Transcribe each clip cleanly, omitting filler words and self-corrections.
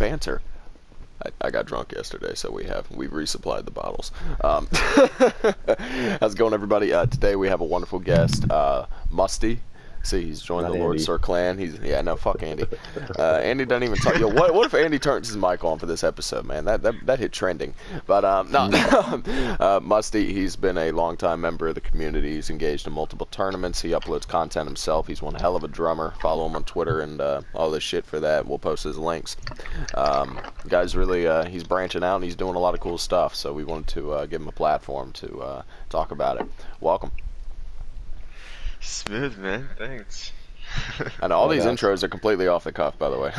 and Banter. I got drunk yesterday, so we've resupplied the bottles. How's it going, everybody? Today we have a wonderful guest, Mustii. See, he's joined Not the Andy. Lord clan. No, fuck Andy. Andy doesn't even talk. Yo, what if Andy turns his mic on for this episode, man? That hit trending. But no, Mustii, he's been a longtime member of the community. He's engaged in multiple tournaments. He uploads content himself. He's one hell of a drummer. Follow him on Twitter and all this shit for that. We'll post his links. Guy's really he's branching out and he's doing a lot of cool stuff. So we wanted to give him a platform to talk about it. Welcome. Smooth, man. Thanks. And all these intros are completely off the cuff, by the way.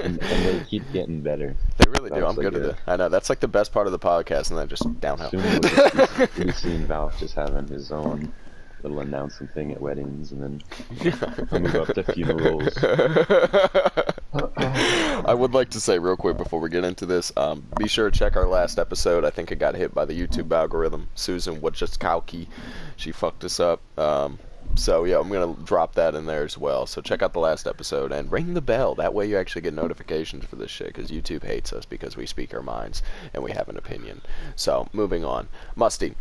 and they keep getting better. They really do. That's I'm good at it. I know. That's like the best part of the podcast, and then just downhill. Soon we'll be seeing Valve just having his own little announcing thing at weddings, and then he'll move up to funerals. I would like to say real quick before we get into this, be sure to check our last episode. I think it got hit by the YouTube algorithm. Susan Wojciechowski, she fucked us up. So yeah, I'm gonna drop that in there as well. So check out the last episode and ring the bell. That way you actually get notifications for this shit, because YouTube hates us because we speak our minds and we have an opinion. So moving on, Mustii,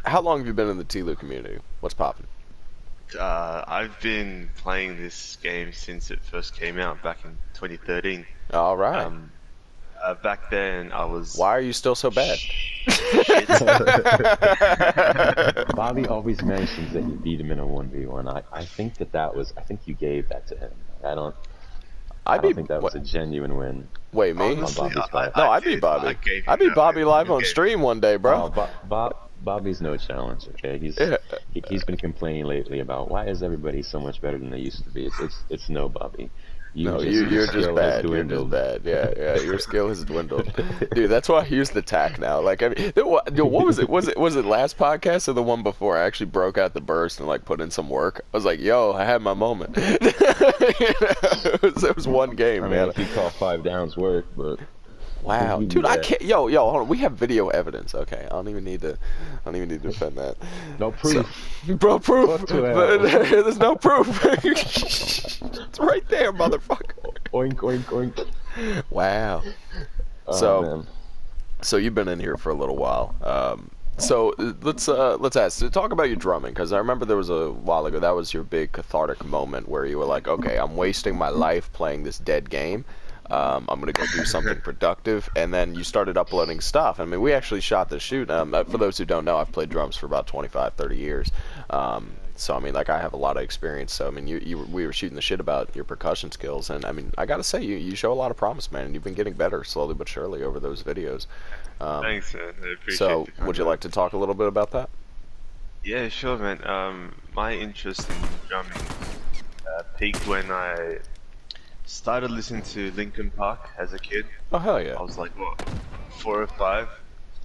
how long have you been in the TLU community? What's poppin'? I've been playing this game since it first came out back in 2013. All right. Back then I was... Why are you still so bad? Bobby always mentions that you beat him in a 1v1. I think that was, I think you gave that to him. I don't think that was a genuine win. Wait, me? Honestly, I beat Bobby. I beat Bobby live on stream one day, bro. Bobby's no challenge, okay? He's been complaining lately about why is everybody so much better than they used to be. It's no Bobby. You're just bad. You're just bad. Yeah. Your skill has dwindled, dude. That's why I use the tack now. Like, I mean, what was it? Was it last podcast or the one before? I actually broke out the burst and like put in some work. I was like, yo, I had my moment. It was one game, man. If you call 5 downs work, but. Wow, dude, I can't. Yo, hold on. We have video evidence. Okay, I don't even need to defend that. No proof, bro. Proof. There's no proof. It's right there, motherfucker. Oink, oink, oink. Wow. Man. So you've been in here for a little while. So let's talk about your drumming, because I remember there was a while ago that was your big cathartic moment where you were like, okay, I'm wasting my life playing this dead game. I'm gonna go do something productive, and then you started uploading stuff. I mean, we actually shot the shoot. For those who don't know, I've played drums for about 25-30 years. So I mean, like, I have a lot of experience. So I mean, we were shooting the shit about your percussion skills, and I mean, I gotta say, you show a lot of promise, man, and you've been getting better slowly but surely over those videos. Thanks, man. I appreciate so it. would you like to talk a little bit about that? Yeah, sure, man. My interest in drumming peaked when I started listening to Linkin Park as a kid. Oh, hell yeah. I was like, what, 4 or 5?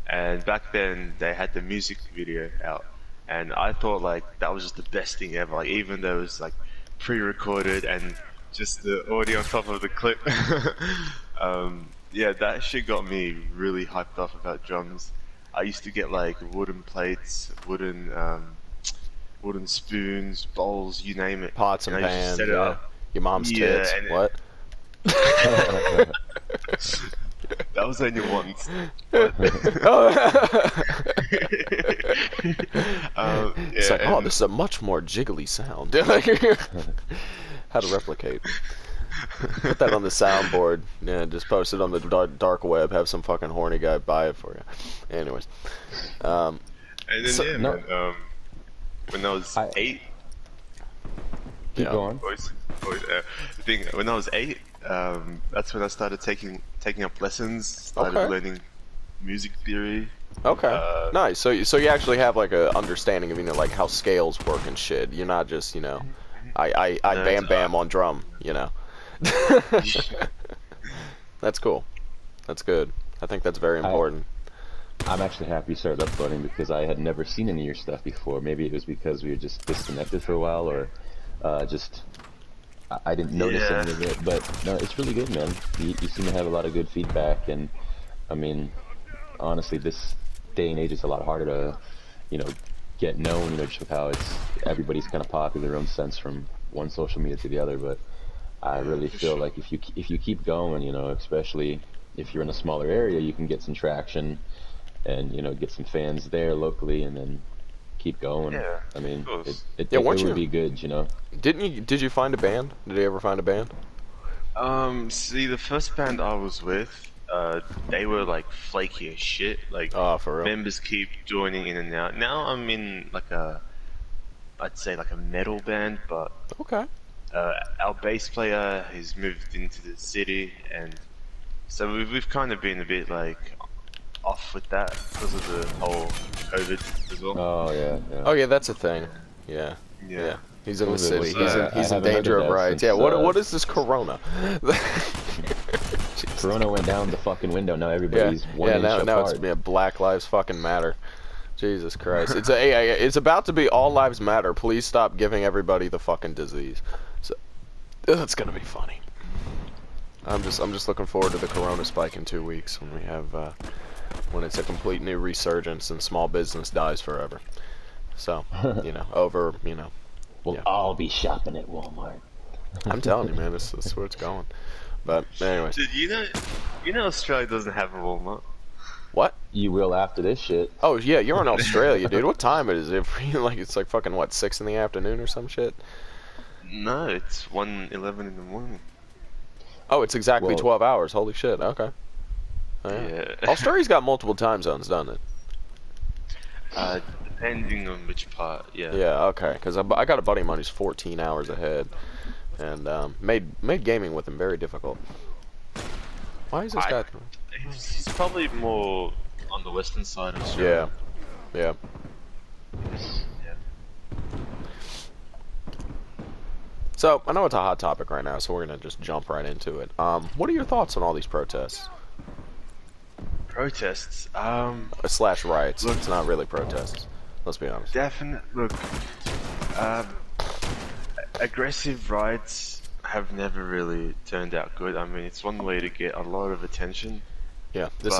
And back then they had the music video out, and I thought like that was just the best thing ever. Like, even though it was like pre-recorded and just the audio on top of the clip. Yeah, that shit got me really hyped up about drums. I used to get like wooden plates, wooden spoons, bowls, you name it. Pots and I used to pans, set it up. Your mom's tits. What? That was only once. It's like, oh, this is a much more jiggly sound. How to replicate. Put that on the soundboard. Yeah, just post it on the dark web. Have some fucking horny guy buy it for you. Anyways. And then, man, when I was 8... Keep going. I think when I was 8, that's when I started taking up lessons, started learning music theory. Okay, nice. So you actually have like a understanding of, like, how scales work and shit. You're not just, I bam on drum, That's cool. That's good. I think that's very important. I'm actually happy you started uploading, because I had never seen any of your stuff before. Maybe it was because we were just disconnected for a while, or just I didn't notice any of it. But no, it's really good, man. You seem to have a lot of good feedback, and I mean, honestly, this day and age is a lot harder to, get known, just with how everybody's kind of popular in their own sense from one social media to the other. But I Yeah, really for feel sure. like if you keep going, especially if you're in a smaller area, you can get some traction and get some fans there locally, and then keep going. Yeah, I of mean, course. Yeah, it weren't would you? be good. Did you find a band? Did you ever find a band? See, the first band I was with, they were like flaky as shit. Like, Oh, for real? members keep joining in and out. Now I'm in like I'd say like a metal band, but Okay. our bass player has moved into the city, and so we've kind of been a bit like off with that because of the whole COVID as well. Oh yeah, yeah. Oh yeah, that's a thing. Yeah, Yeah. yeah. He's in the COVID city. was yeah. I He's in haven't heard of danger of that riots. Yeah. since What is this Corona? Jesus. Corona went down the fucking window. Now Yeah, everybody's one yeah. inch Now it's apart. yeah, Black Lives fucking matter. Jesus Christ. It's about to be all lives matter. Please stop giving everybody the fucking disease. So that's gonna be funny. I'm just looking forward to the Corona spike in 2 weeks when we have when it's a complete new resurgence and small business dies forever. So over We'll yeah. all be shopping at Walmart. I'm telling you, man, this is where it's going. But anyways, Dude, you know Australia doesn't have a Walmart. what? You will after this shit. Oh yeah, you're in Australia, dude. What time is it? Like it's like fucking what, 6 in the afternoon or some shit? No, it's 1:11 in the morning. Oh, it's exactly Well, 12 hours. Holy shit. Okay. Oh, yeah. Yeah. Australia's got multiple time zones, doesn't it? Depending on which part, yeah. Yeah. Okay. Because I got a buddy of mine who's 14 hours ahead, and made gaming with him very difficult. Why is this I- guy? He's probably more on the western side of Yeah. Australia. Yeah. Yeah. So I know it's a hot topic right now, so we're gonna just jump right into it. What are your thoughts on all these protests Protests. slash riots? Look- It's not really protests. Let's be honest. Definite. Look, um, aggressive riots have never really turned out good. I mean, it's one way to get a lot of attention. Yeah, this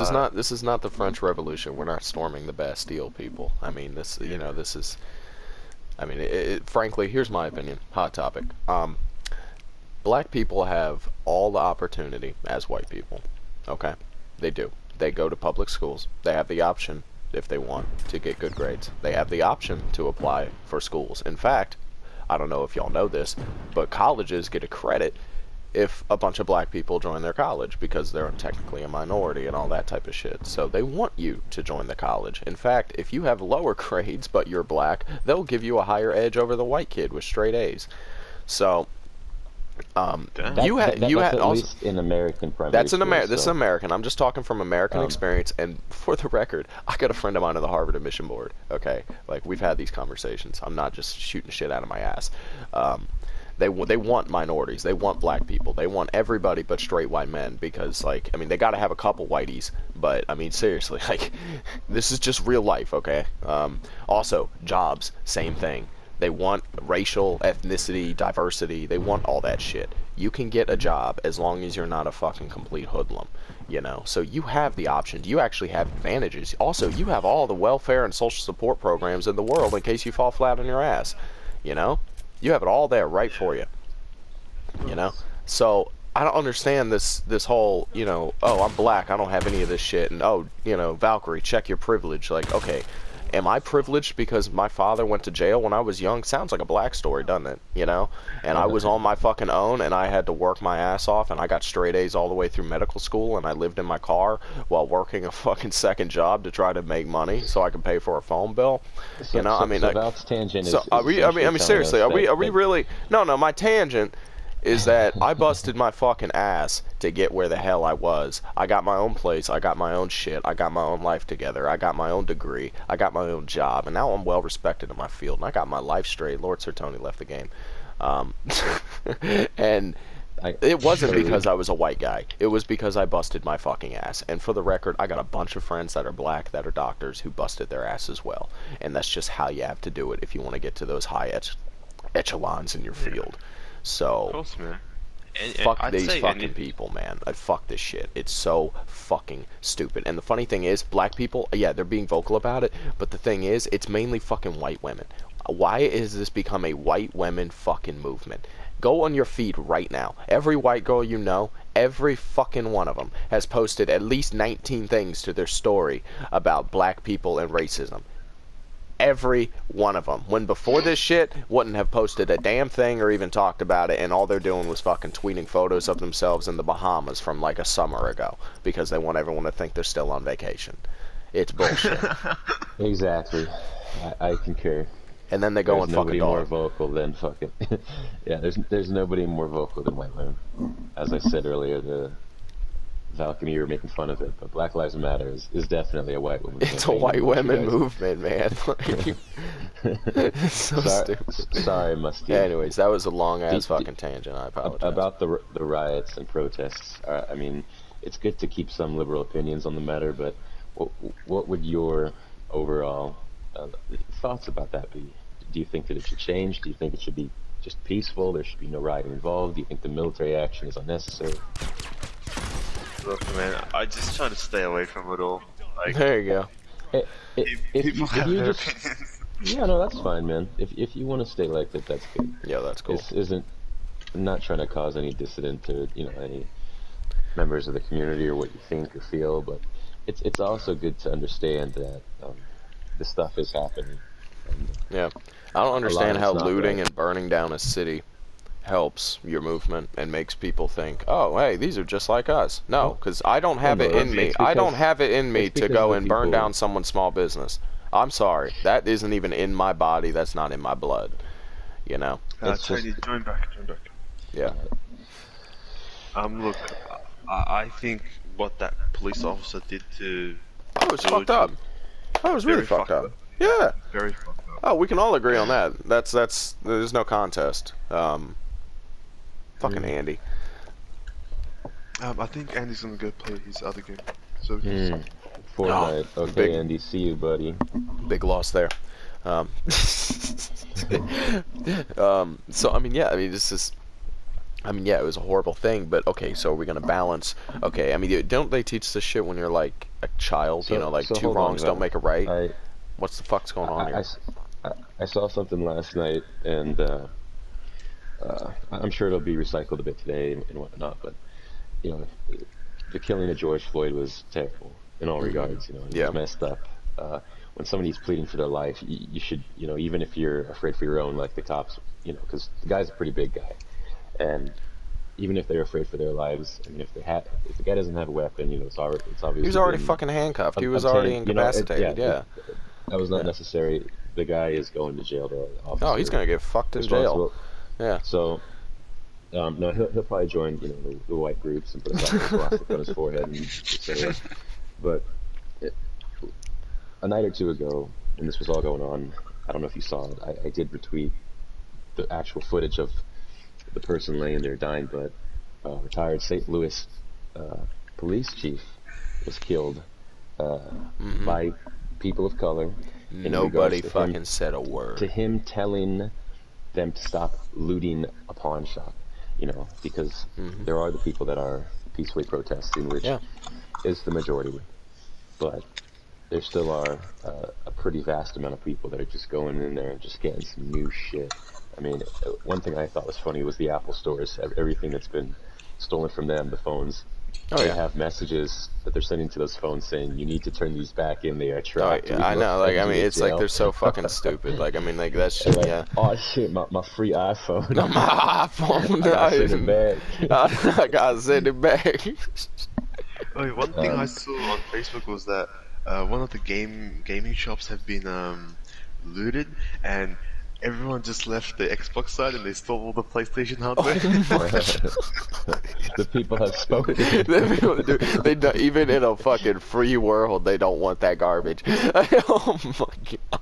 is not the French Revolution. We're not storming the Bastille, people. I mean, this is. I mean, frankly, here's my opinion. Hot topic. Black people have all the opportunity as white people. Okay, they do. They go to public schools. They have the option, if they want, to get good grades. They have the option to apply for schools. In fact, I don't know if y'all know this, but colleges get a credit if a bunch of black people join their college because they're technically a minority and all that type of shit. So they want you to join the college. In fact, if you have lower grades but you're black, they'll give you a higher edge over the white kid with straight A's. So Damn. you had That's at also least in American primary that's an schools, This is so- American. I'm just talking from American Um, experience. And for the record, I got a friend of mine on the Harvard admission board. Okay, like we've had these conversations. I'm not just shooting shit out of my ass. They want minorities. They want black people. They want everybody but straight white men because, like, I mean, they got to have a couple whiteys. But I mean, seriously, like, this is just real life, okay? Also, jobs, same thing. They want racial, ethnicity, diversity. They want all that shit. You can get a job as long as you're not a fucking complete hoodlum, So you have the options. You actually have advantages. Also, you have all the welfare and social support programs in the world in case you fall flat on your ass, You have it all there right for you, So I don't understand this whole, oh, I'm black, I don't have any of this shit, and oh, Valkyrie, check your privilege. Like, okay, am I privileged because my father went to jail when I was young? Sounds like a black story, doesn't it? And I was on my fucking own, and I had to work my ass off, and I got straight A's all the way through medical school, and I lived in my car while working a fucking second job to try to make money so I could pay for a phone bill. I mean, so Val's tangent is. so are we? I mean, seriously, are we that- really? No. My tangent is that I busted my fucking ass to get where the hell I was. I got my own place. I got my own shit. I got my own life together. I got my own degree. I got my own job, and now I'm well respected in my field. And I got my life straight. LordSirTony left the game, and it wasn't because I was a white guy. It was because I busted my fucking ass. And for the record, I got a bunch of friends that are black that are doctors who busted their ass as well. And that's just how you have to do it if you want to get to those high echelons in your field. So, Of course, man. And fuck I'd these say fucking people, man. Fuck this shit. It's so fucking stupid. And the funny thing is, black people, yeah, they're being vocal about it, but the thing is, it's mainly fucking white women. Why is this become a white women fucking movement? Go on your feed right now. Every white girl you know, every fucking one of them has posted at least 19 things to their story about black people and racism. Every one of them. When before this shit, wouldn't have posted a damn thing or even talked about it, and all they're doing was fucking tweeting photos of themselves in the Bahamas from like a summer ago because they want everyone to think they're still on vacation. It's bullshit. Exactly. I concur. And then they go and fuck a There's nobody more dog. vocal than fucking. Yeah, there's nobody more vocal than white women. As I said earlier, the Valkyrie were making fun of it, but Black Lives Matter is definitely a white woman. It's a white women movement, man. It's so stupid. Sorry, Mustii. Anyways, that was a long ass fucking tangent. I apologize. About the riots and protests. I mean, it's good to keep some liberal opinions on the matter, but what would your overall thoughts about that be? Do you think that it should change? Do you think it should be just peaceful? There should be no rioting involved? Do you think the military action is unnecessary? Look, man, I just try to stay away from it all. Like, There you go. people have you their just, opinions. yeah, no, that's fine, man. If you want to stay like that, that's good. Yeah, that's cool. This isn't. I'm not trying to cause any dissident to any members of the community or what you think or feel, but it's also good to understand that this stuff is happening. And, Yeah. I don't understand of how it's not looting right. and burning down a city helps your movement and makes people think, oh, hey, these are just like us. No, because I don't have it in me. It's I don't because- have it in me it's to because go the and burn people- down someone's small business. I'm sorry. That isn't even in my body. That's not in my blood. You know? It's Tony, join back. Yeah. Look, I think what that police officer did to That was George fucked up. was That was really very fucked up. up. Yeah. Very fucked up. Oh, we can all agree on that. There's no contest. Fucking Andy. I think Andy's gonna go play his other game. So Fortnite. Okay, big- Andy, see you, buddy. Big loss there. So I mean, yeah, it was a horrible thing, but okay, so are we gonna balance? Okay, I mean, don't they teach this shit when you're like a child? So- Like so two hold on, wrongs don't Val. make a right. I What's the fuck's going on here? I saw something last night, and I'm sure it'll be recycled a bit today and whatnot. But the killing of George Floyd was terrible in all regards. It Yeah. was messed up. When somebody's pleading for their life, you should, even if you're afraid for your own, like the cops, because the guy's a pretty big guy, and even if they're afraid for their lives, I mean, if the guy doesn't have a weapon, it's obviously He was already been- fucking handcuffed. He I'm was saying, already incapacitated. Yeah. That was not necessary. The guy is going to jail. The officer Oh, he's gonna get fucked in jail. responsible. Yeah. So, no, he'll probably join, the white groups and put a swastika on his forehead and etc. But a night or two ago, when this was all going on, I don't know if you saw it. I did retweet the actual footage of the person laying there dying, but retired St. Louis police chief was killed by people of color. in Nobody regards to fucking him, said a word. to him telling them to stop looting a pawn shop, because there are the people that are peacefully protesting, which Yeah. is the majority, but there still are a pretty vast amount of people that are just going in there and just getting some new shit. I mean, one thing I thought was funny was the Apple stores, everything that's been stolen from them, the phones. Oh, They yeah. have messages that they're sending to those phones saying, you need to turn these back in, they are Oh, trapped. yeah, I know. Like, I mean, it's like they're so fucking stupid. Like, I mean, like that shit. Like, Yeah. oh shit, my free iPhone. My iPhone. I gotta send it back. I gotta send it back. Oh, one thing I saw on Facebook was that one of the gaming shops have been looted, and everyone just left the Xbox side and they stole all the PlayStation hardware. The people have spoken. They don't, even in a fucking free world, they don't want that garbage. Oh my god.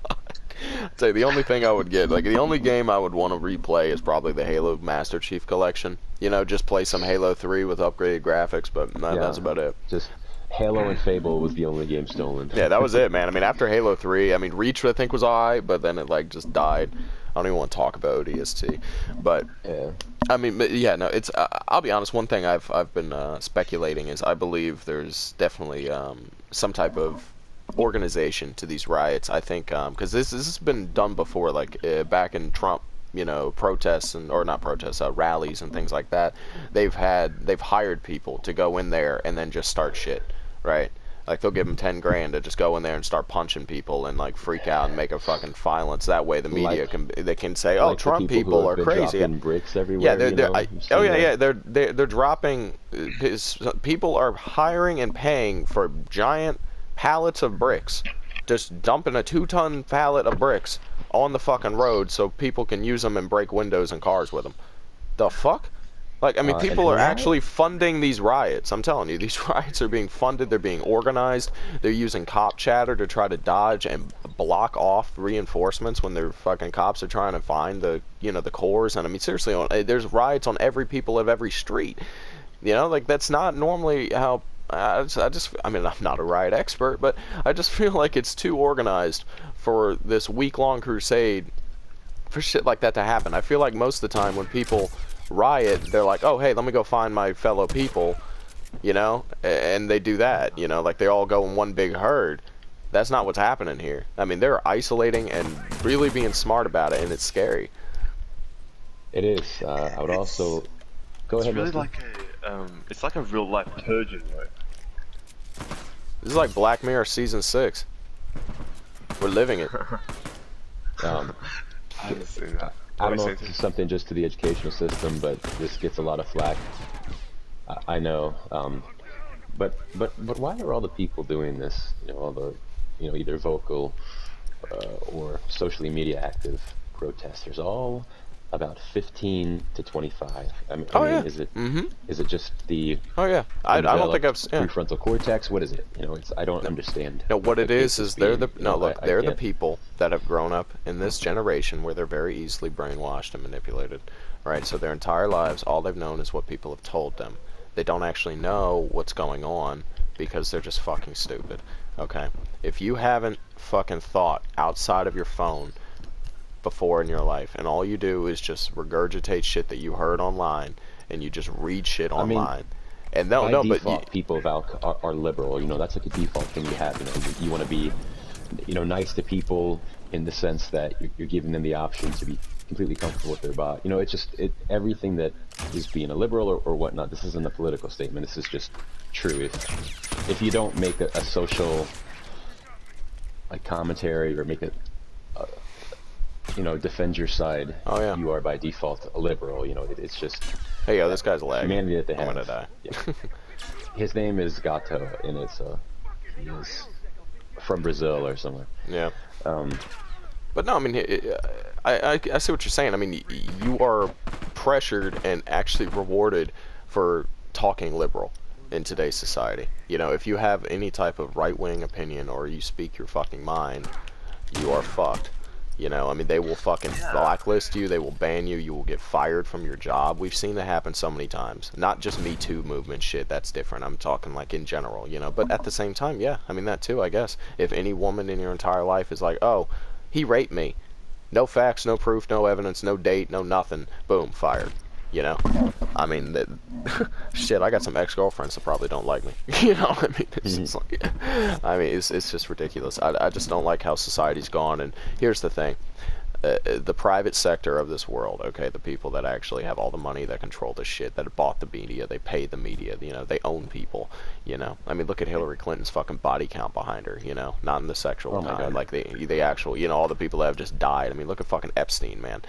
I'd say the only thing I would get, like the only game I would want to replay is probably the Halo Master Chief Collection. Just play some Halo 3 with upgraded graphics, but that's about it. Just Halo and Fable was the only game stolen. Yeah, that was it, man. I mean, after Halo 3, I mean, Reach I think was alright, but then it like just died. I don't even want to talk about ODST, but Yeah. I mean, but yeah, no, it's. I'll be honest. One thing I've been speculating is I believe there's definitely some type of organization to these riots. I think because this has been done before, like back in Trump, protests or not protests, rallies and things like that, they've hired people to go in there and then just start shit, right? Like they'll give them 10 grand to just go in there and start punching people and like freak out and make a fucking violence. That way the media can say, oh, like Trump people are crazy. Dropping bricks Yeah, everywhere. they're dropping. People are hiring and paying for giant pallets of bricks, just dumping a 2-ton pallet of bricks on the fucking road so people can use them and break windows and cars with them. The fuck? Like, I mean, people are actually funding these riots. I'm telling you, these riots are being funded. They're being organized. They're using cop chatter to try to dodge and block off reinforcements when their fucking cops are trying to find the cores. And I mean, seriously, there's riots on every people of every street. Like that's not normally how. I mean, I'm not a riot expert, but I just feel like it's too organized for this week-long crusade for shit like that to happen. I feel like most of the time when people riot, they're like, oh, hey, let me go find my fellow people, and they do that, like they all go in one big herd. That's not what's happening here. I mean, they're isolating and really being smart about it, and it's scary. It is. I would also go ahead. It's really it's like a real life purging, right? This is like Black Mirror season 6. We're living it. I haven't seen that. I don't know if this is something just to the educational system, but this gets a lot of flack. I know, but why are all the people doing this? All the, either vocal or socially media active protesters, all about 15 to 25. I mean, is it is it just the? Oh yeah, I don't think I've prefrontal cortex. What is it? I don't understand. No, what it is they're the they're the people that have grown up in this generation where they're very easily brainwashed and manipulated, right? So their entire lives, all they've known is what people have told them. They don't actually know what's going on because they're just fucking stupid. Okay, if you haven't fucking thought outside of your phone before in your life, and all you do is just regurgitate shit that you heard online, and you just read shit online. And but people are liberal. That's like a default thing you have. You want to be, nice to people in the sense that you're giving them the option to be completely comfortable with their body. It's just everything that is being a liberal or whatnot. This isn't a political statement. This is just true. If you don't make a social commentary or make a defend your side, you are by default a liberal. It's just, hey, yo, this guy's lagging. Humanity that they have. I'm gonna die. Yeah. His name is Gato, and he is from Brazil or somewhere. Yeah. But no, I mean, I see what you're saying. I mean, you are pressured and actually rewarded for talking liberal in today's society. If you have any type of right-wing opinion or you speak your fucking mind, you are fucked. I mean, they will fucking blacklist you, they will ban you, you will get fired from your job. We've seen that happen so many times. Not just Me Too movement shit, that's different. I'm talking like in general, But at the same time, yeah, I mean that too, I guess. If any woman in your entire life is like, oh, he raped me. No facts, no proof, no evidence, no date, no nothing. Boom, fired. I mean, shit, I got some ex-girlfriends that probably don't like me. I mean, it's just like, it's just ridiculous. I just don't like how society's gone. And here's the thing. The private sector of this world, okay, the people that actually have all the money that control this shit, that bought the media, they pay the media, they own people, I mean, look at Hillary Clinton's fucking body count behind her, not in the sexual kind, like the actual, all the people that have just died. I mean, look at fucking Epstein, man.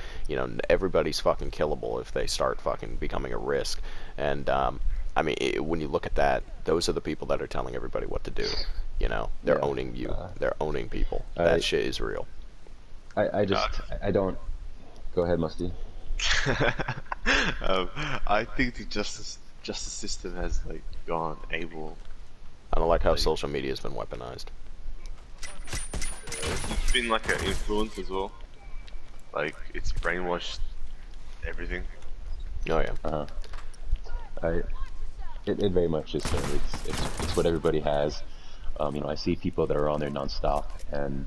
Everybody's fucking killable if they start fucking becoming a risk. And I mean, when you look at that, those are the people that are telling everybody what to do. They're owning you. They're owning people. That shit is real. I don't. Go ahead, Mustii. I think the justice system has gone able. I don't like how social media has been weaponized. It's been an influence as well. It's brainwashed everything. Oh yeah. It very much is. It's what everybody has. I see people that are on there nonstop, and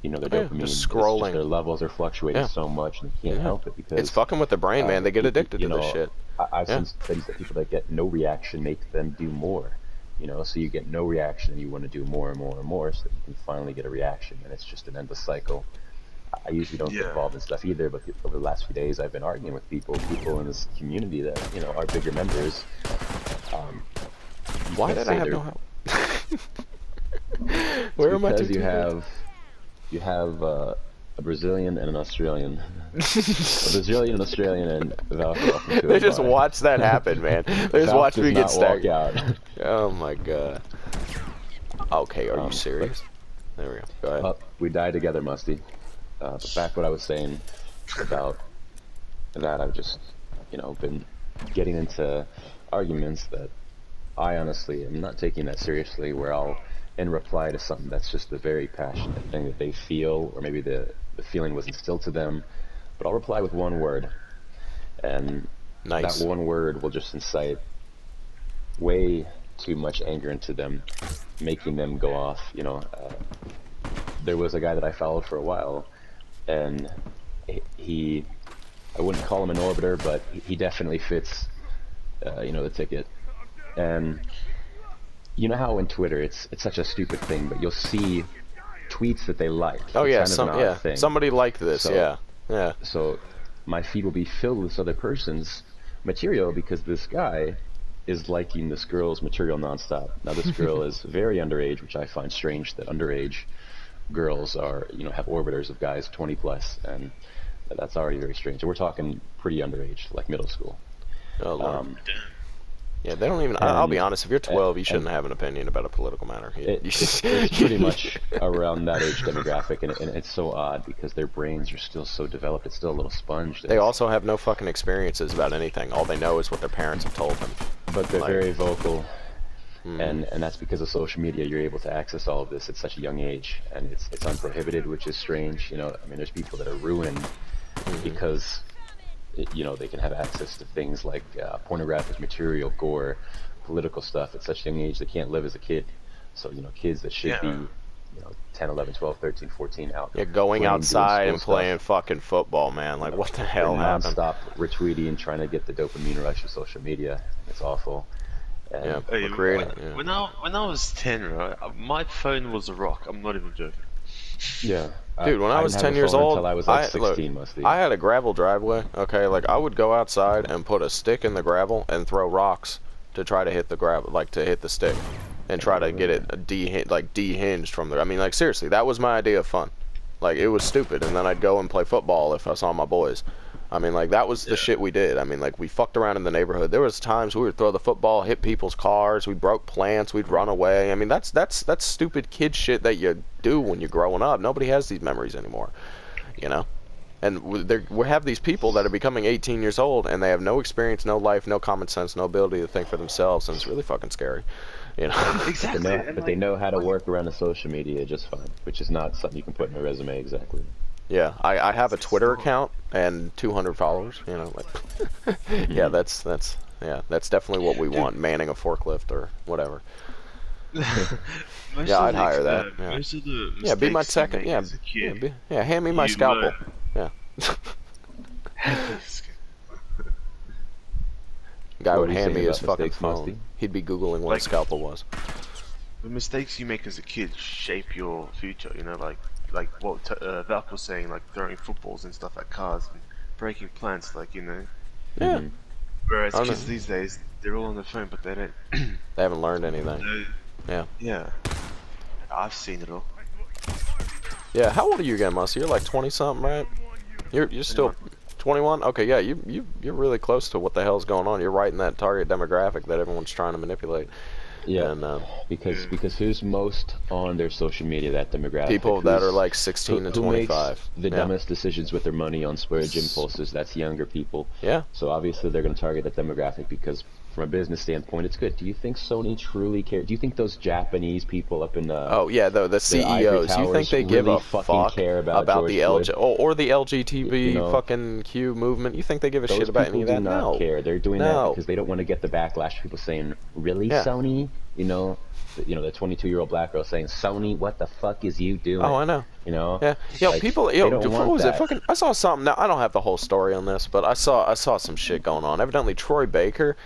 their dopamine, just scrolling. Their levels are fluctuating so much, and they can't help it because it's fucking with the brain, man. They get addicted to this shit. I've seen studies that people that get no reaction make them do more. So you get no reaction, and you want to do more and more and more, so that you can finally get a reaction, and it's just an endless cycle. I usually don't get involved in stuff either, but over the last few days, I've been arguing with people in this community that, you know, are bigger members. Why did I have no help? Where am I? Because you have a Brazilian and an Australian. A Brazilian, an Australian, and Valk. They just watch that happen, man. They just watch me get staggered. Out. Oh my god. Okay, are you serious? There we go. Go ahead. We die together, Mustii. Back what I was saying about that, I've just, you know, been getting into arguments that I honestly am not taking that seriously, where I'll, in reply to something that's just a very passionate thing that they feel, or maybe the feeling was instilled to them, but I'll reply with one word, and nice. That one word will just incite way too much anger into them, making them go off. You know, there was a guy that I followed for a while, and he, I wouldn't call him an orbiter, but he definitely fits, you know, the ticket. And you know how in Twitter it's such a stupid thing, but you'll see tweets that they like. Oh yeah, it's kind of an odd thing. Somebody liked this. So, yeah. So my feed will be filled with this other person's material because this guy is liking this girl's material nonstop. Now this girl is very underage, which I find strange that underage girls are, you know, have orbiters of guys 20 plus, and that's already very strange. And we're talking pretty underage, like middle school. Oh Lord. Yeah, they don't even. I'll be honest. If you're 12, you shouldn't have an opinion about a political matter. It's pretty much around that age demographic, and it's so odd because their brains are still so developed. It's still a little sponge. They also have no fucking experiences about anything. All they know is what their parents have told them. But they're very vocal, and that's because of social media. You're able to access all of this at such a young age, and it's unprohibited, which is strange. You know, I mean, there's people that are ruined because, you know, they can have access to things like pornographic material, gore, political stuff at such a young age. They can't live as a kid. So, you know, kids that should be, you know, 10, 11, 12, 13, 14 out. Yeah, going outside and playing fucking football, man. Like, what the hell happened? Non-stop retweeting, trying to get the dopamine rush of social media. It's awful. And yeah, we're creating. Yeah. When I was 10, right, my phone was a rock. I'm not even joking. Yeah. Dude, when I was 10 years old, I was like 16, Mustii. I had a gravel driveway, okay? Like, I would go outside and put a stick in the gravel and throw rocks to try to hit the gravel, like, to hit the stick. And try to get it dehinged from the... I mean, like, seriously, that was my idea of fun. Like, it was stupid, and then I'd go and play football if I saw my boys. I mean, like, that was the shit we did. I mean, like, we fucked around in the neighborhood. There was times we would throw the football, hit people's cars, we broke plants, we'd run away. I mean, that's stupid kid shit that you do when you're growing up. Nobody has these memories anymore, you know? And we have these people that are becoming 18 years old, and they have no experience, no life, no common sense, no ability to think for themselves, and it's really fucking scary, you know? Exactly. But they know how to work around the social media just fine, which is not something you can put in a resume exactly. Yeah, I have a Twitter account and 200 followers. You know, like, yeah, that's definitely what we want. Manning a forklift or whatever. Yeah, I'd hire that. Yeah. Most of the Yeah, be my second. Yeah, hand me my scalpel. Yeah. Guy would hand me his fucking phone. Mustii? He'd be Googling what a scalpel was. The mistakes you make as a kid shape your future. You know, like what Valk was saying, like throwing footballs and stuff at cars and breaking plants, like, you know. Yeah. Whereas kids these days, they're all on the phone, but they don't. They haven't learned anything. Yeah. Yeah. I've seen it all. Yeah. How old are you again, Mustii? You're like 20 something, right? You're still 21. Okay. Yeah. You're really close to what the hell's going on. You're right in that target demographic that everyone's trying to manipulate. Yeah, and, because who's most on their social media, that demographic? People that are like 16 to 25. Makes the dumbest decisions with their money on splurge impulses? That's younger people. Yeah. So obviously they're going to target that demographic because from a business standpoint, it's good. Do you think Sony truly cares? Do you think those Japanese people up in the the CEOs? You think they give really a fuck care about the LG or the LGTB fucking Q movement? You think they give a shit about any of that? Those people do not care. They're doing that because they don't want to get the backlash. People saying, "Really, Sony?" You know, the 22-year-old black girl saying, "Sony, what the fuck is you doing?" Oh, I know. You know. Yeah. Yo, like, people. what was it? Fucking. I saw something. Now I don't have the whole story on this, but I saw some shit going on. Evidently, Troy Baker,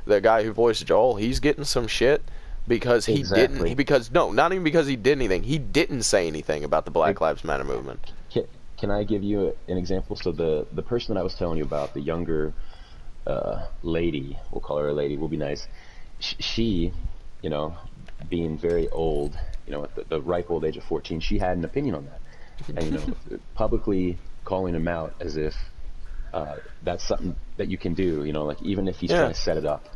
the guy who voiced Joel, he's getting some shit because he didn't. Not even because he did anything. He didn't say anything about the Black Lives Matter movement. can I give you an example? So the person that I was telling you about, the younger lady, we'll call her a lady, will be nice. She, you know, being very old, you know, at the ripe old age of 14, she had an opinion on that, and you know, publicly calling him out as if that's something that you can do. You know, like even if he's trying to set it up,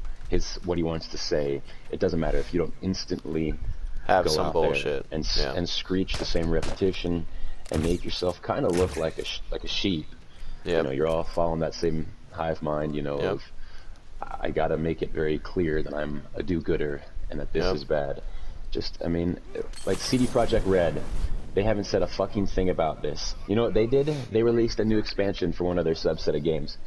what he wants to say, it doesn't matter if you don't instantly Have go some out bullshit. there and screech the same repetition and make yourself kind of look like a sheep. Yeah. You know, you're all following that same hive mind, you know, Yep. of I gotta make it very clear that I'm a do-gooder and that this is bad. Just, I mean, like CD Projekt Red, they haven't said a fucking thing about this. You know what they did? They released a new expansion for one of their subset of games.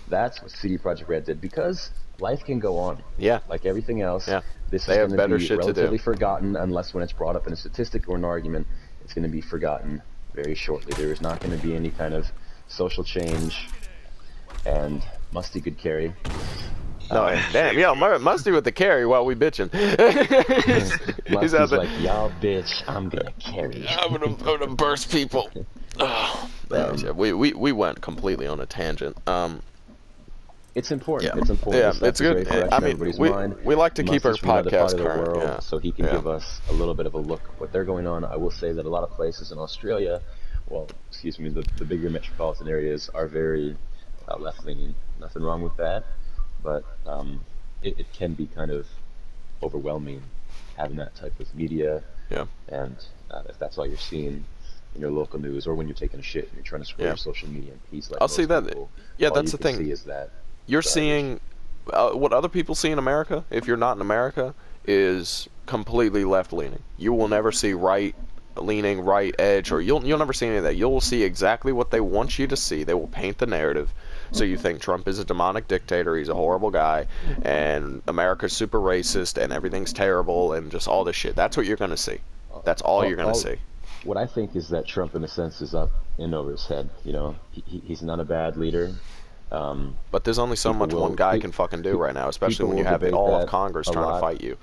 That's what CD Projekt Red did, because life can go on. Yeah. Like everything else. Yeah. This They is have going better to be shit to do. relatively forgotten unless when it's brought up in a statistic or an argument, it's going to be forgotten very shortly. There is not going to be any kind of social change, and Mustii could carry. No, damn, yo, Mustii with the carry while we bitching. He's out Mustie's there. like, y'all bitch, I'm going to carry. I'm gonna burst people. Oh, we went completely on a tangent. It's important. Yeah. It's important. Yeah, It's it's good. Fresh in I mean, everybody's we mind. like to keep our Mustie's from another part podcast of the current. world, Yeah. so he can give us a little bit of a look at what they're going on. I will say that a lot of places in Australia, well, excuse me, the bigger metropolitan areas are very left-leaning. Nothing wrong with that, but it can be kind of overwhelming having that type of media. Yeah. And if that's all you're seeing in your local news, or when you're taking a shit and you're trying to scroll your social media in peace, like I'll see that. People, Yeah, all that's you the can thing. see is that You're seeing what other people see in America, if you're not in America, is completely left-leaning. You will never see right-leaning, right edge, or you'll never see any of that. You'll see exactly what they want you to see. They will paint the narrative. So you think Trump is a demonic dictator, he's a horrible guy, and America's super racist, and everything's terrible, and just all this shit. That's what you're going to see. That's all you're going to see. What I think is that Trump, in a sense, is up and over his head. You know, he's not a bad leader. But there's only so much one guy can fucking do right now, especially when you have all of Congress trying to fight you.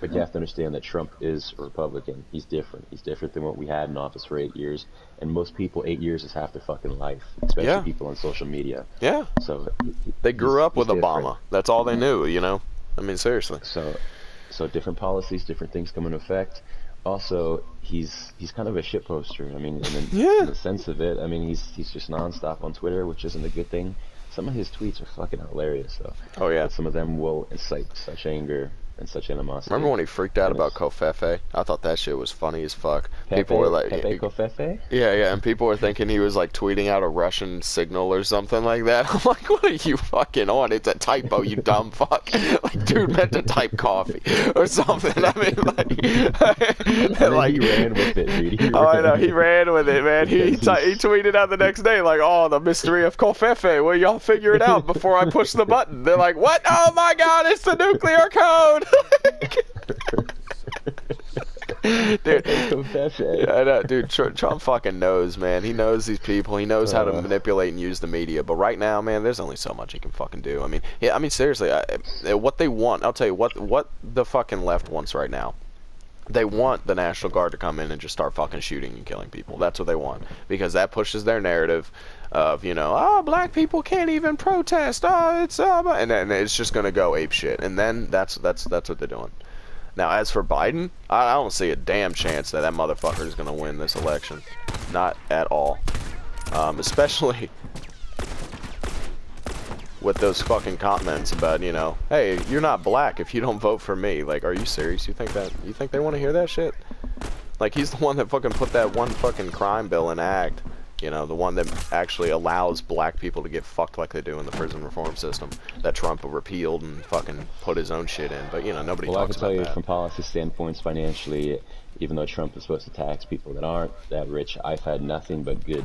But you have to understand that Trump is a Republican. He's different. He's different than what we had in office for 8 years. And most people, 8 years is half their fucking life, especially people on social media. Yeah. So they grew up with different. Obama. That's all they knew, you know? I mean, seriously. So different policies, different things come into effect. Also, he's kind of a shit poster. I mean, in the sense of it, I mean, he's just nonstop on Twitter, which isn't a good thing. Some of his tweets are fucking hilarious, though. Oh, yeah. But some of them will incite such anger and such animosity. Remember when he freaked out about Covfefe? I thought that shit was funny as fuck. People were like, Pepe Covfefe? Yeah, and people were thinking he was like tweeting out a Russian signal or something like that. I'm like, what are you fucking on? It's a typo, you dumb fuck. Like, dude meant to type coffee or something. I mean, like, He ran with it, dude. I know, he ran with it, man. He tweeted out the next day, like, oh, the mystery of Covfefe. Well, y'all figure it out before I push the button. They're like, what? Oh my god, it's the nuclear code! Dude, yeah, I know, dude. Trump fucking knows, man. He knows these people. He knows how to manipulate and use the media. But right now, man, there's only so much he can fucking do. I mean, seriously, what they want. I'll tell you what the fucking left wants right now. They want the National Guard to come in and just start fucking shooting and killing people. That's what they want, because that pushes their narrative of, you know, black people can't even protest. And then it's just gonna go ape shit. And then that's what they're doing. Now, as for Biden, I don't see a damn chance that motherfucker is gonna win this election. Not at all. Especially with those fucking comments about, you know, hey, you're not black if you don't vote for me. Like, are you serious? You think they want to hear that shit? Like, he's the one that fucking put that one fucking crime bill in act. You know, the one that actually allows black people to get fucked like they do in the prison reform system that Trump repealed and fucking put his own shit in. But, you know, nobody talks about that. Well, I can tell you from policy standpoints, financially, even though Trump is supposed to tax people that aren't that rich, I've had nothing but good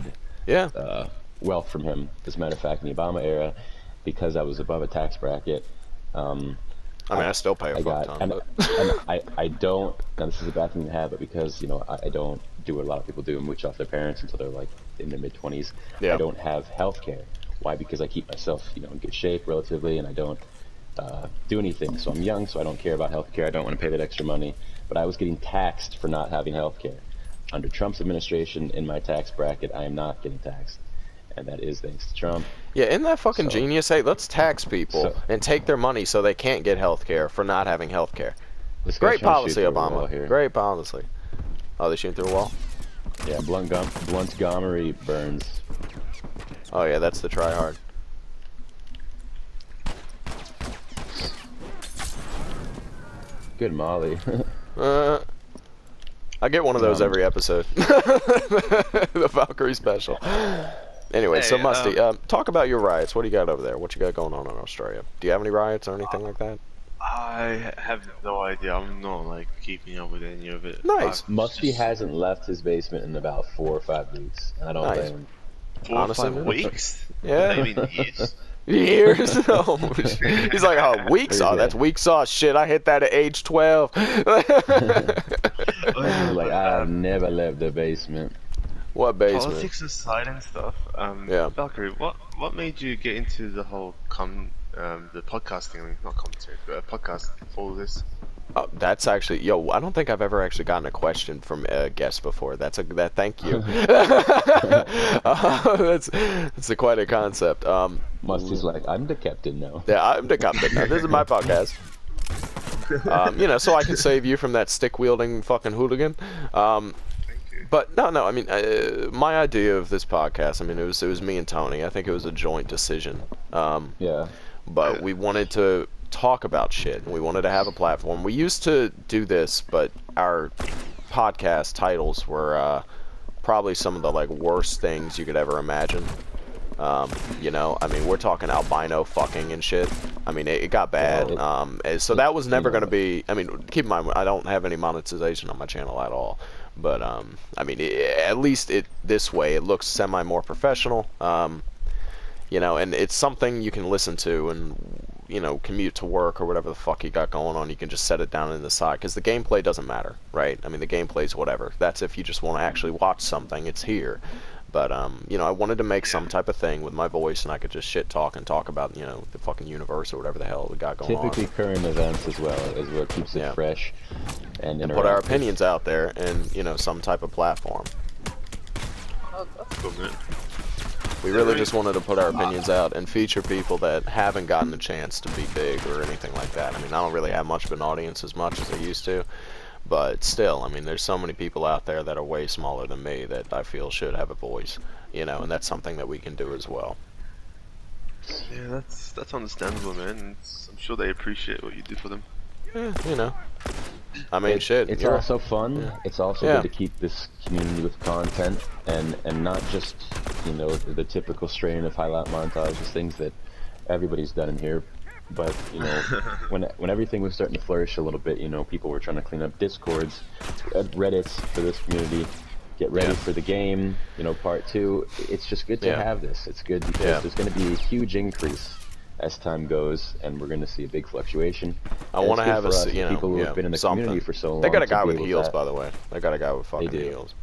wealth from him. As a matter of fact, in the Obama era, because I was above a tax bracket, I still pay a fuck ton. And I don't, now this is a bad thing to have, but because, you know, I don't do what a lot of people do and mooch off their parents until they're like in their mid-20s. I don't have health care. Why? Because I keep myself, you know, in good shape relatively, and I don't do anything. So I'm young, so I don't care about health care. I don't want to pay that extra money. But I was getting taxed for not having health care. under Trump's administration in my tax bracket, I am not getting taxed, and that is thanks to Trump. Yeah, isn't that fucking So- genius? Hey, let's tax people and take their money so they can't get health care for not having health care. This guy's Great trying to shoot policy, through a wall Obama. here. Great policy. Oh, they shooting through a wall? Yeah, Montgomery burns. Oh yeah, that's the try hard. Good Molly. I get one of those every episode. The Valkyrie special. Anyway, so Hey, Mustii, talk about your riots. What do you got over there? What you got going on in Australia? Do you have any riots or anything like that? I have no idea. I'm not like keeping up with any of it. Nice. Musty hasn't left his basement in about 4 or 5 weeks, and I don't Nice. blame him. 4 or Honestly, 5 man. weeks? Yeah. I mean years. Years? Oh, he's like, oh, weeks? Oh, that's weak sauce. Shit, I hit that at age 12. He's like, I've never left the basement. What basement? Politics aside and stuff. Yeah. Valkyrie, what made you get into the whole the podcasting? I mean, not commentary, but podcast. All this. Oh, that's actually, yo, I don't think I've ever actually gotten a question from a guest before. Thank you. That's quite a concept. Musty's like, I'm the captain now. Yeah, I'm the captain now. This is my podcast. You know, so I can save you from that stick-wielding fucking hooligan. But no, I mean, my idea of this podcast, I mean, it was me and Tony. I think it was a joint decision. Yeah. But we wanted to talk about shit, and we wanted to have a platform. We used to do this, but our podcast titles were probably some of the like worst things you could ever imagine. You know, I mean, we're talking albino fucking and shit. I mean, it got bad. So that was never going to be. I mean, keep in mind, I don't have any monetization on my channel at all. But I mean, at least this way, it looks semi more professional. You know, and it's something you can listen to and, you know, commute to work or whatever the fuck you got going on. You can just set it down in the side, because the gameplay doesn't matter, right? I mean, the gameplay's whatever. That's if you just want to actually watch something, it's here. But, you know, I wanted to make some type of thing with my voice, and I could just shit talk and talk about, you know, the fucking universe or whatever the hell we got going on. Typically current events as well is what keeps it fresh and put our opinions out there in, you know, some type of platform. Oh, that's cool, man. We really just wanted to put our opinions out and feature people that haven't gotten a chance to be big or anything like that. I mean, I don't really have much of an audience as much as I used to, but still, I mean, there's so many people out there that are way smaller than me that I feel should have a voice, you know, and that's something that we can do as well. Yeah, that's understandable, man. I'm sure they appreciate what you do for them. Yeah, you know. I mean, shit. It's also fun. Yeah. It's also good to keep this community with content and not just, you know, the typical strain of highlight montages, things that everybody's done in here. But, you know, when everything was starting to flourish a little bit, you know, people were trying to clean up Discords, Reddits for this community, get ready for the game, you know, part 2. It's just good to have this. It's good because there's going to be a huge increase as time goes, and we're going to see a big fluctuation. I want to have you know, people who have been in the community for so long. They got a guy with heels, by the way. They got a guy with fucking do. heels.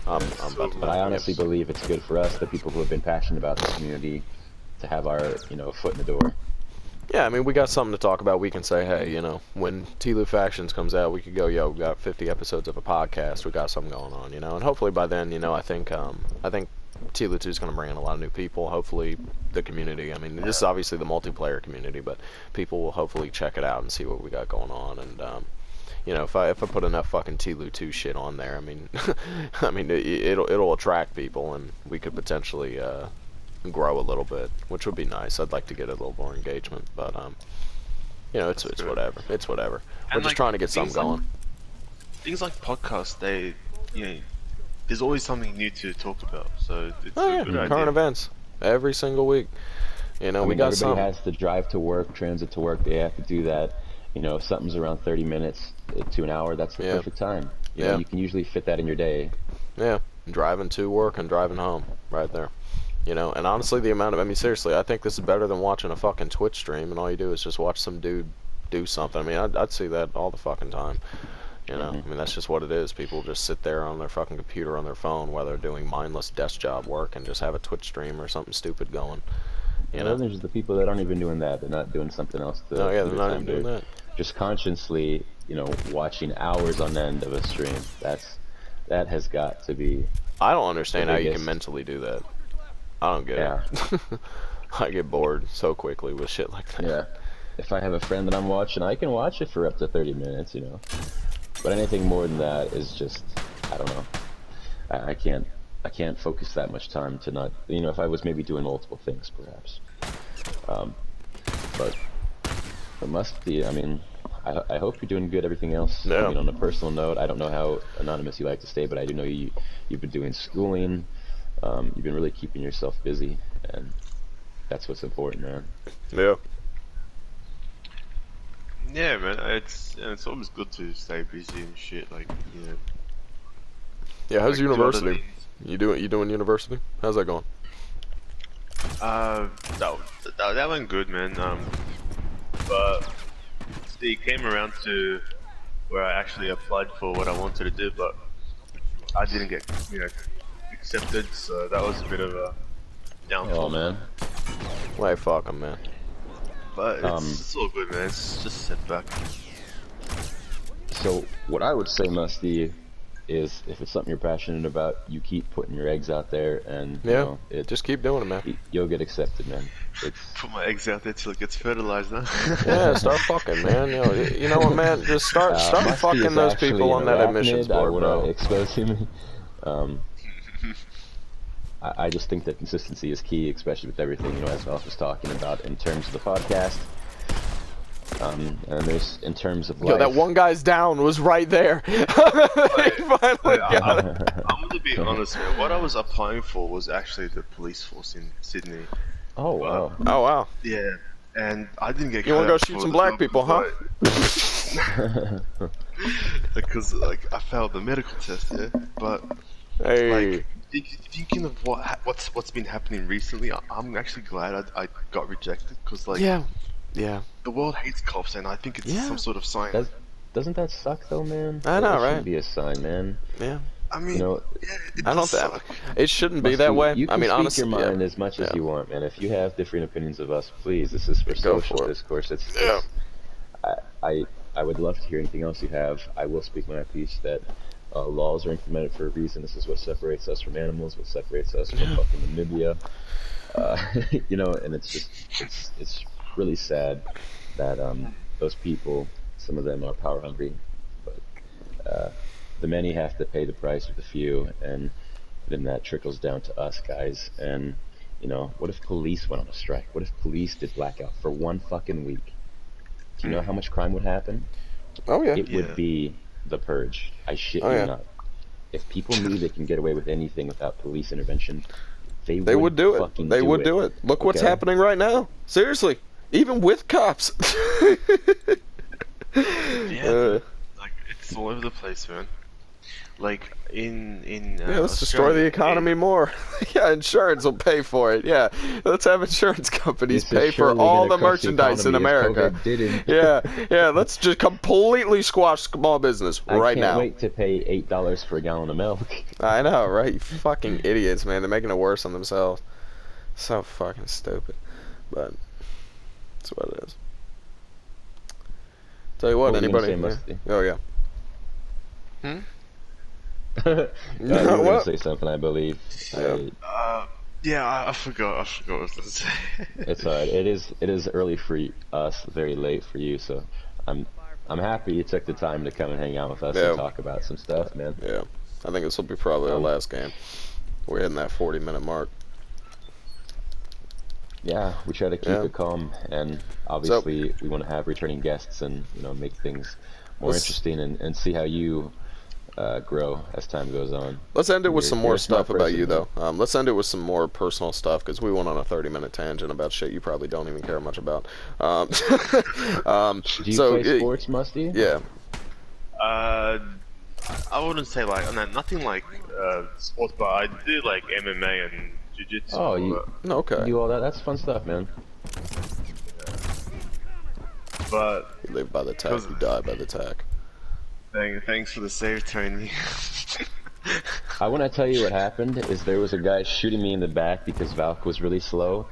I'm about to. But I honestly believe it's good for us, the people who have been passionate about the community, to have our, you know, foot in the door. Yeah, I mean, we got something to talk about. We can say, hey, you know, when T-Lu Factions comes out, we could go, yo, we got 50 episodes of a podcast. We got something going on, you know. And hopefully by then, you know, I think T-Lu 2 is going to bring in a lot of new people. Hopefully the community. I mean, this is obviously the multiplayer community, but people will hopefully check it out and see what we got going on. And you know, if I put enough fucking T-Lu 2 shit on there, I mean, it'll attract people, and we could potentially grow a little bit, which would be nice. I'd like to get a little more engagement, but you know, it's whatever. It's whatever. We're just trying to get something going. Things like podcasts, you know, there's always something new to talk about. So it's a good idea. Current events every single week. You know, we got some. Everybody has to drive to work, transit to work. They have to do that. You know, if something's around 30 minutes to an hour, that's the perfect time. You know, you can usually fit that in your day. Yeah, driving to work and driving home, right there. You know, and honestly, the amount of, I mean, seriously, I think this is better than watching a fucking Twitch stream, and all you do is just watch some dude do something. I mean, I'd see that all the fucking time. You know, I mean, that's just what it is. People just sit there on their fucking computer on their phone while they're doing mindless desk job work and just have a Twitch stream or something stupid going. You know, there's the people that aren't even doing that. They're not doing something else. Oh yeah, they're not even doing that. Just consciously, you know, watching hours on end of a stream. That's that has got to be. I don't understand The how you can biggest. mentally do that. I don't get Yeah. it. I get bored so quickly with shit like that. Yeah. If I have a friend that I'm watching, I can watch it for up to 30 minutes, But anything more than that is just, I don't know. I can't focus that much time to not, if I was maybe doing multiple things, perhaps. Um, but it must be. I mean, I hope you're doing good. Everything else. I Yeah. mean, on a personal note, I don't know how anonymous you like to stay, but I do know you've been doing schooling. You've been really keeping yourself busy, and that's what's important, man. Yeah. Yeah, man. It's always good to stay busy and shit. Like, Yeah. How's like, do other university? things. You doing university? How's that going? That went good, man. But it came around to where I actually applied for what I wanted to do, but I didn't get, accepted. So that was a bit of a downfall. Oh man. Like fuck 'em, man. But it's all good, man. It's just a setback. So what I would say, Musty, is if it's something you're passionate about, you keep putting your eggs out there, and Yeah. Just keep doing it, man. you'll get accepted, man. It's Put my eggs out there till it gets fertilized, huh? Yeah. Start fucking, man. You know what, man? Just start Musty fucking is those actually people on an that arachnid. admissions I board, wanna bro. expose him. I just think that consistency is key, especially with everything, as Ralph was talking about in terms of the podcast. And there's in terms of life. Yo, that one guy's down was right there. He finally got it. I'm gonna be honest, man. What I was applying for was actually the police force in Sydney. Oh wow. Oh wow. Yeah, and I didn't get. You wanna go cut out shoot for some the black job people, huh? Because I failed the medical test, yeah. But Hey. thinking of what's been happening recently, I'm actually glad I got rejected because Yeah. the world hates cops, and I think it's Yeah. some sort of sign. Doesn't that suck though, man? I know, That right? shouldn't be a sign, man. Yeah. I mean, You know, yeah, it I don't does think suck. it shouldn't be that way. You can I mean, speak honestly, your mind yeah. as much as Yeah. you want, man. If you have different opinions of us, please. This is for Go social for it. discourse. Yeah. I would love to hear anything else you have. I will speak my piece that laws are implemented for a reason. This is what separates us from animals. What separates us from fucking Namibia. And it's just it's really sad that those people, some of them are power hungry, but the many have to pay the price with the few, and then that trickles down to us guys. And what if police went on a strike? What if police did blackout for one fucking week? Do you know how much crime would happen? Oh yeah. It would be the purge. I shit Oh, you yeah. not. If people knew they can get away with anything without police intervention, they Would do it. fucking They would do it. Look what's Okay? happening right now. Seriously, even with cops. Yeah, like it's all over the place, man. Like in Yeah, let's destroy the economy more. Yeah, insurance will pay for it. Yeah, let's have insurance companies This is pay for surely all gonna the crush the merchandise in economy if America. COVID didn't. Yeah, let's just completely squash small business I right can't now. wait to pay $8 for a gallon of milk. I know, right? You fucking idiots, man. They're making it worse on themselves. So fucking stupid. But that's what it is. Tell you what, What were you gonna anybody? say, Musty? Oh yeah. You were What? gonna say something, I believe. Yeah. Yeah, I forgot what I was gonna say. It's alright. It is early for us, very late for you. So I'm happy you took the time to come and hang out with us Yeah. and talk about some stuff, man. Yeah. I think this will be probably our last game. We're hitting that 40-minute mark. Yeah, we try to keep Yeah. it calm, and obviously we want to have returning guests and make things more Let's- interesting and see how you grow as time goes on. Let's end it with You're- some you're more a smart stuff about you, person, though. Let's end it with some more personal stuff, because we went on a 30-minute tangent about shit you probably don't even care much about. Do you so, play sports, Musty? Yeah. I wouldn't say like nothing like sports, but I do like MMA and jiu-jitsu. Oh, and all you that. Okay. do all that? That's fun stuff, man. But You live by the tack, you die by the tack. thanks for the save, Tony. I want to tell you what happened is there was a guy shooting me in the back because Valk was really slow.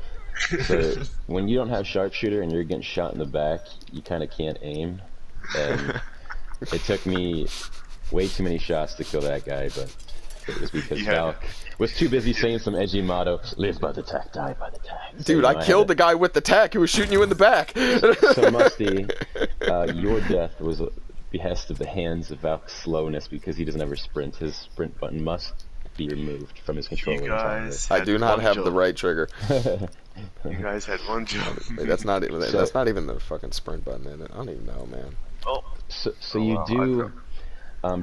So when you don't have sharpshooter and you're getting shot in the back, you kind of can't aim. And it took me way too many shots to kill that guy, but it was because Yeah. Valk was too busy saying some edgy motto, live by the tack, die by the tack. So, Dude, I killed the guy with the tack who was shooting you in the back. So Mustii, your death was a behest of the hands of Valk's slowness because he doesn't ever sprint. His sprint button must be removed from his controller. You guys I had do not one have job. the right trigger. You guys had one job. Wait, that's not even the fucking sprint button in it. I don't even know, man. Oh, So you do.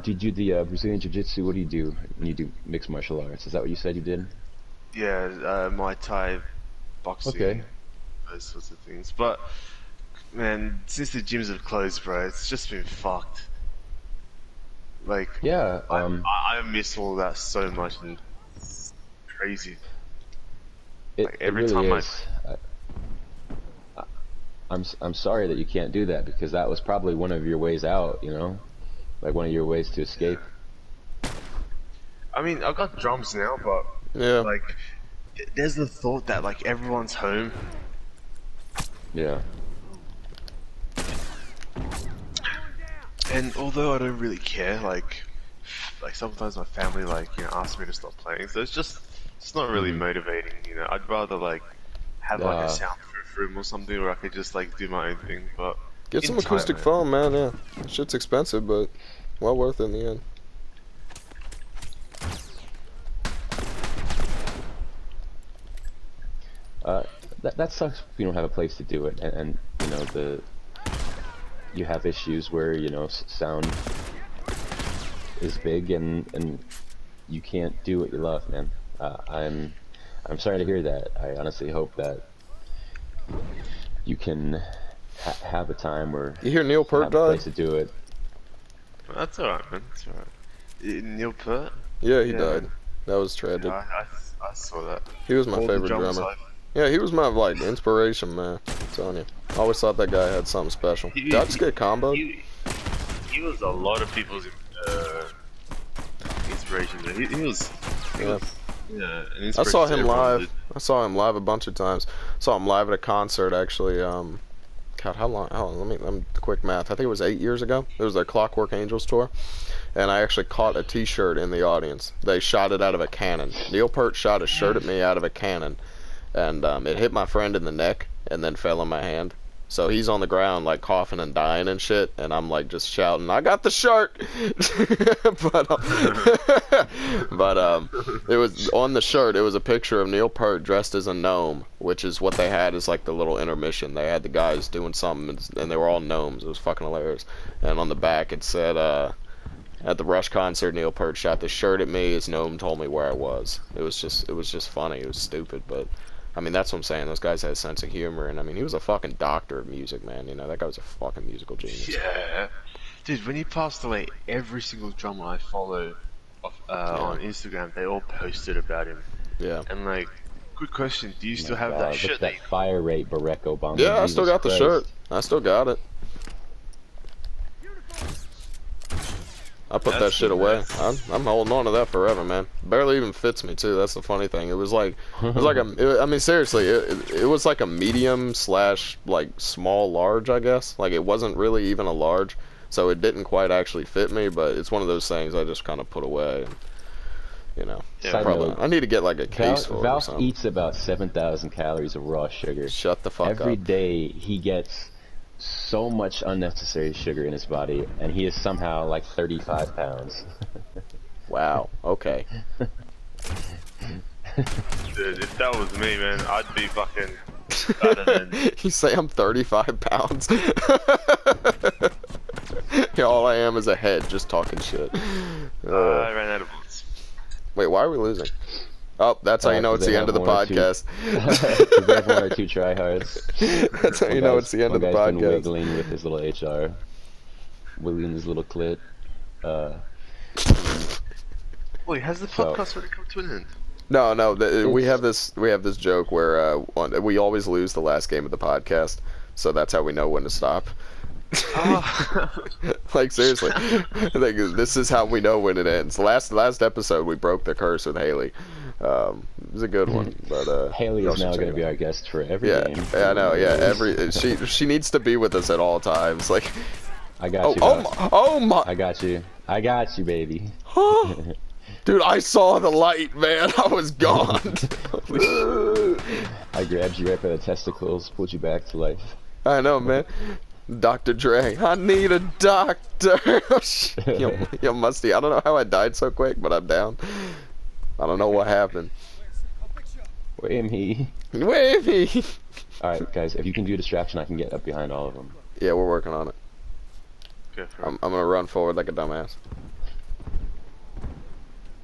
Do you do the Brazilian Jiu-Jitsu? What do you do when you do mixed martial arts? Is that what you said you did? yeah, Muay Thai, boxing, Okay. those sorts of things. But man, since the gyms have closed, bro, it's just been fucked. Like, Yeah. I miss all that so much, and it's crazy. It every really time I- is. I'm sorry that you can't do that because that was probably one of your ways out. You know, like one of your ways to escape. I mean, I've got drums now, but Yeah. like, there's the thought that like everyone's home. Yeah. And although I don't really care, like sometimes my family asks me to stop playing, so it's not really motivating, you know. I'd rather like have like Yeah. a soundproof room or something where I could just like do my own thing. But Get some in time, acoustic man. foam, man. Yeah, shit's expensive, but well worth it in the end. That sucks if you don't have a place to do it, and you know you have issues where you know sound is big and you can't do what you love, man. I'm sorry to hear that. I honestly hope that you can have a time where You hear Neil Peart have a place died? to do it. That's alright, man. That's alright. Neil Peart? Yeah, he Yeah, died. man. That was tragic. I saw that. He was my All the favorite drums drummer. Yeah, he was my like inspiration, man. I'm telling you. I always thought that guy had something special. He- Did I just get comboed? He was a lot of people's inspiration. Man. He was. Yeah. Yeah, an I inspiration saw to him everyone, live. dude. I saw him live a bunch of times. Saw him live at a concert actually. God, how long? Let me quick math. I think it was 8 years ago. It was their Clockwork Angels tour, and I actually caught a T-shirt in the audience. They shot it out of a cannon. Neil Peart shot a shirt at me out of a cannon, and it hit my friend in the neck and then fell in my hand. So he's on the ground like coughing and dying and shit, and I'm like just shouting, "I got the shirt!" but it was on the shirt. It was a picture of Neil Peart dressed as a gnome, which is what they had as like the little intermission. They had the guys doing something, and they were all gnomes. It was fucking hilarious. And on the back it said, "At the Rush concert, Neil Peart shot the shirt at me. His gnome told me where I was." It was just funny. It was stupid, but. I mean, that's what I'm saying. Those guys had a sense of humor, and I mean, he was a fucking doctor of music, man. You know, that guy was a fucking musical genius. Yeah, dude. When he passed away, every single drummer I follow on Instagram, they all posted about him. Yeah. And like, good question. Do you still have God, that look shirt? at that fire rate, Barack Obama. Yeah, I still Jesus got the Christ. shirt. I still got it. I put that That's shit the away. best. I'm holding on to that forever, man. Barely even fits me too. That's the funny thing. It was like I mean, seriously, it was like a medium slash like small large, I guess. Like it wasn't really even a large, so it didn't quite actually fit me. But it's one of those things I just kind of put away. And, you know, Yeah. Side probably note, I need to get like a case for it or Valk something. eats about 7,000 calories of raw sugar. Shut the fuck Every up. day he gets so much unnecessary sugar in his body, and he is somehow like 35 pounds. Wow. Okay. Dude, if that was me, man, I'd be fucking fatter than. You say I'm 35 pounds? Yeah, all I am is a head just talking shit. I ran out of bullets. Wait, why are we losing? Oh, that's how you know it's the end of the podcast. Because they have one or two tryhards. That's how you know it's the end of the One guy's been podcast. wiggling with his little HR, wiggling his little clit. Wait, has the So- podcast already come to an end? No, we have this joke where we always lose the last game of the podcast, so that's how we know when to stop. Oh. Like seriously, like, this is how we know when it ends. Last episode we broke the curse with Haley. It was a good one, but Haley y'all is should now check going it to be out. our guest for every Yeah, game. I know. Yeah, she needs to be with us at all times. Like, I got you. oh boss. my, oh my. I got you. I got you, baby. Dude, I saw the light, man. I was gone. I grabbed you right by the testicles, pulled you back to life. I know, man. Dr. Dre, I need a doctor. yo, Musty, I don't know how I died so quick, but I'm down. I don't know what happened. Wait me. Wait me. Alright, guys, if you can do distraction, I can get up behind all of them. Yeah, we're working on it. Go for it. I'm gonna run forward like a dumbass.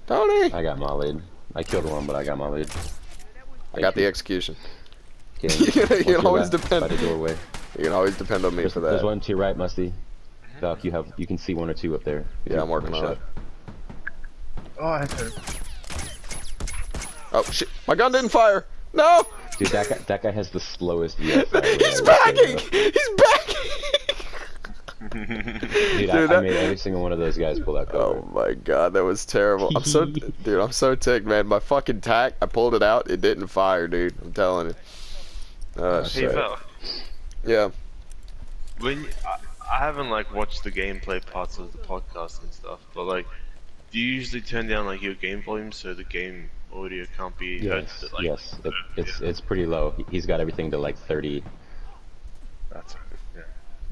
Tony! I got mollied. I killed one, but I got mollied. I got the execution. Okay, You can always depend. by the doorway. You can always depend on me for There's that. one to your right, Musty. Doc, you can see one or two up there. Yeah, I'm working on it. Oh, I hit him. Oh shit! My gun didn't fire. No! Dude, that guy has the slowest VS. He's backing! He's backing! Dude, I made every single one of those guys pull that cover. Oh my god, that was terrible. Dude, I'm so ticked, man. My fucking tack, I pulled it out, it didn't fire, dude. I'm telling you. Oh Hey, shit. Val. Yeah. When I haven't like watched the gameplay parts of the podcast and stuff, but like, do you usually turn down like your game volume so the game audio can't be heard? Yes, Like, yes. It's pretty low. He's got everything to like 30. That's yeah.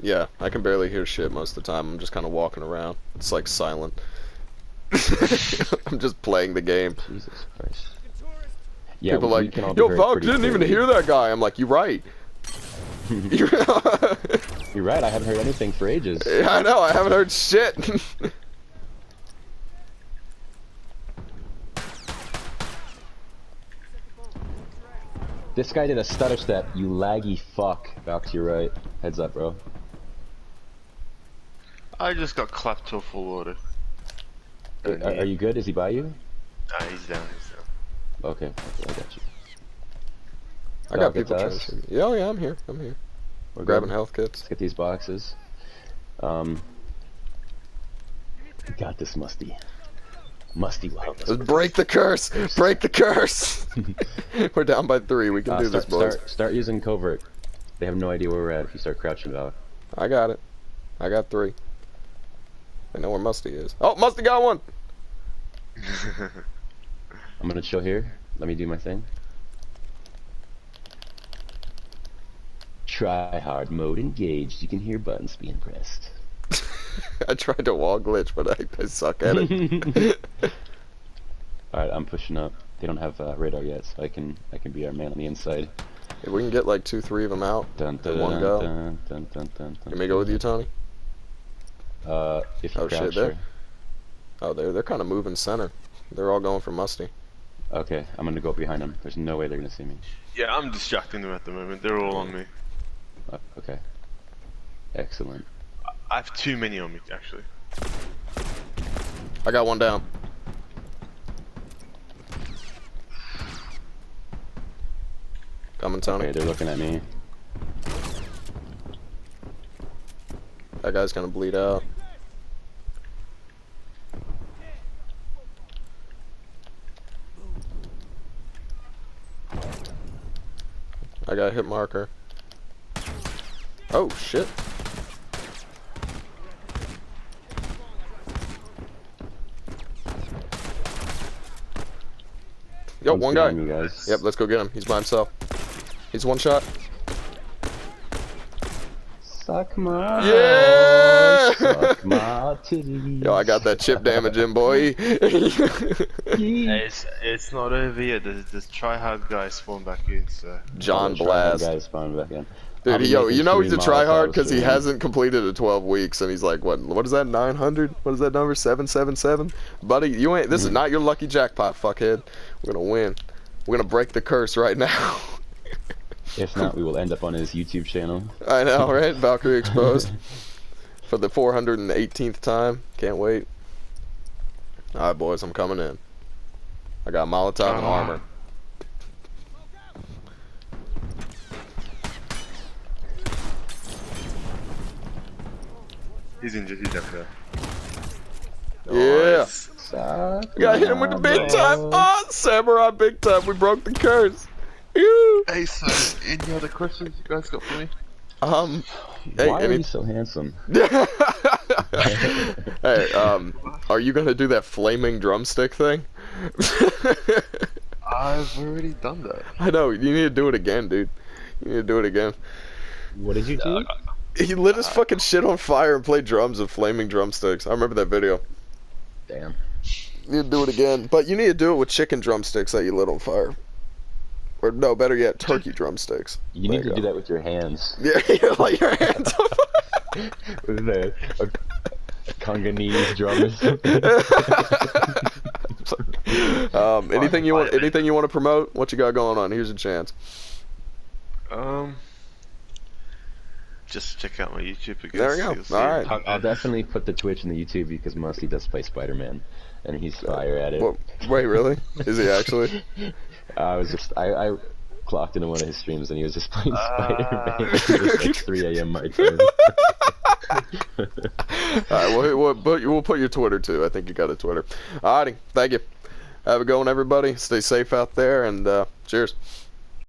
Yeah, I can barely hear shit most of the time. I'm just kind of walking around. It's like silent. I'm just playing the game. Jesus Christ. Yeah, People we like, can all be yo, heard Valk pretty didn't even clearly. hear that guy. I'm like, you're right. You're right, I haven't heard anything for ages. Yeah, I know, I haven't heard shit. This guy did a stutter step, you laggy fuck. Back to your right. Heads up, bro. I just got clapped to a full order. Are you good? Is he by you? Nah, he's down. He's down. Okay, I got you. I got Valk, it's people us. trying to. Yeah, oh yeah, I'm here. I'm here. We're Grabbing good. health kits. Let's get these boxes. We got this, Musty. Musty will help us. Let's break the curse! Break the curse! We're down by 3. We can do this, boys. Start using covert. They have no idea where we're at if you start crouching out. I got it. I got 3. I know where Musty is. Oh, Musty got one! I'm gonna chill here. Let me do my thing. Try hard mode engaged. You can hear buttons being pressed. I tried to wall glitch, but I suck at it. Alright, I'm pushing up. They don't have radar yet, so I can be our man on the inside. If we can get like 2, 3 of them out Dun, in one go. dun, dun, dun, dun, Can we go with you, Tony? If you Oh, crouch, shit, sure. Oh, they're kind of moving center. They're all going for Musty. Okay, I'm gonna go behind them. There's no way they're gonna see me. Yeah, I'm distracting them at the moment. They're all on me. Okay. Excellent. I have too many on me, actually. I got one down. Coming, Tony. Okay, they're looking at me. That guy's gonna bleed out. I got a hit marker. Oh shit. Yo, One's one guy. behind me, guys. Yep, let's go get him. He's by himself. He's one shot. Suck my Yeah! suck my titties. Yo, I got that chip damage in, boy. Hey, it's not over yet. There's tryhard guy spawned back in, so. John Try Blast. guys spawn back in. Dude, I'll yo, be you know he's a making tryhard 3 because he Molotovs hasn't completed a 12 weeks, and he's like, what is that, 900? What is that number, 777? Buddy, you ain't, this is not your lucky jackpot, fuckhead. We're gonna win. We're gonna break the curse right now. If not, we will end up on his YouTube channel. I know, right? Valkyrie exposed. For the 418th time. Can't wait. Alright, boys, I'm coming in. I got Molotov and armor. He's injured. He's up there. Yeah. Nice. Suck We got hit him with the big my time. balls. Oh, Samurai big time. We broke the curse. Ew. Hey, so any other questions you guys got for me? Hey, Why are you so handsome? Hey, are you gonna do that flaming drumstick thing? I've already done that. I know, you need to do it again, dude. You need to do it again. What did you do? He lit his fucking shit on fire and played drums with flaming drumsticks. I remember that video. Damn. You need to do it again. But you need to do it with chicken drumsticks that you lit on fire. Or no, better yet, turkey drumsticks. You need to do that with your hands. Yeah, you light your hands on fire. With a Congolese drum or something. Anything you want? Anything you want to promote? What you got going on? Here's a chance. Just check out my YouTube, I guess. There we go. You'll see All it. right. I'll definitely put the Twitch and the YouTube because Mustii does play Spider-Man, and he's fire at it. Well, wait, really? Is he actually? I clocked into one of his streams and he was just playing Spider-Man. It was like 3 a.m. my time. Alright, we'll put your Twitter too. I think you got a Twitter. Alrighty, thank you. Have a good one, everybody. Stay safe out there, and cheers.